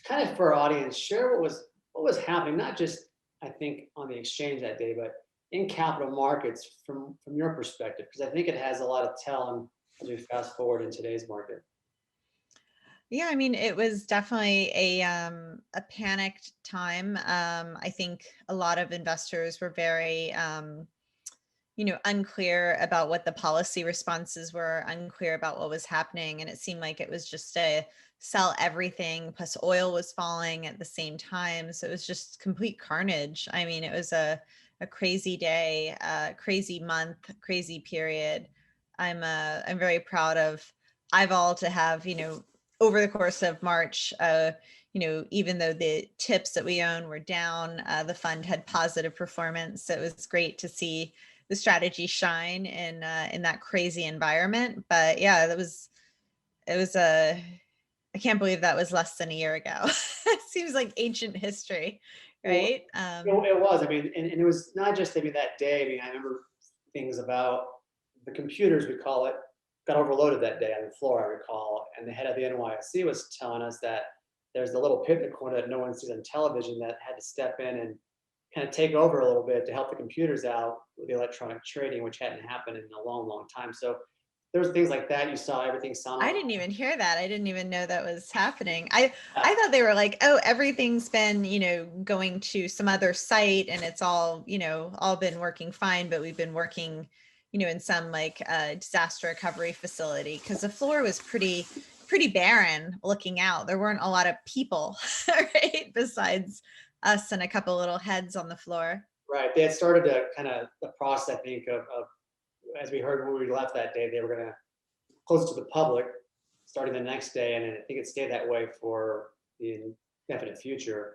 kind of for our audience, share what was happening, not just I think on the exchange that day, but in capital markets from your perspective, because I think it has a lot of tell as we fast forward in today's market. Yeah, I mean, it was definitely a panicked time. I think a lot of investors were very unclear about what the policy responses were, unclear about what was happening. And it seemed like it was just a sell everything, plus oil was falling at the same time. So it was just complete carnage. I mean, it was a crazy day, crazy month, crazy period. I'm very proud of Ival to have, over the course of March, even though the tips that we own were down, the fund had positive performance. So it was great to see the strategy shine in that crazy environment. But yeah, it was a I can't believe that was less than a year ago. It seems like ancient history, Well, right? it was. I mean, and it was not just maybe that day. I mean, I remember things about the computers, we call it, got overloaded that day on the floor, I recall. And the head of the NYSE was telling us that there's the little pivot corner that no one sees on television that had to step in and kind of take over a little bit to help the computers out with the electronic trading, which hadn't happened in a long, long time. So there was things like that. You saw everything sound I like didn't even hear that. I didn't even know that was happening. I that. thought they were like, oh, everything's been, going to some other site and it's all, all been working fine, but we've been working, in some like disaster recovery facility because the floor was pretty barren looking out. There weren't a lot of people, right? Besides us and a couple little heads on the floor. Right. They had started to kind of the process, I think, of as we heard when we left that day, they were going to close it to the public starting the next day. And I think it stayed that way for the indefinite future.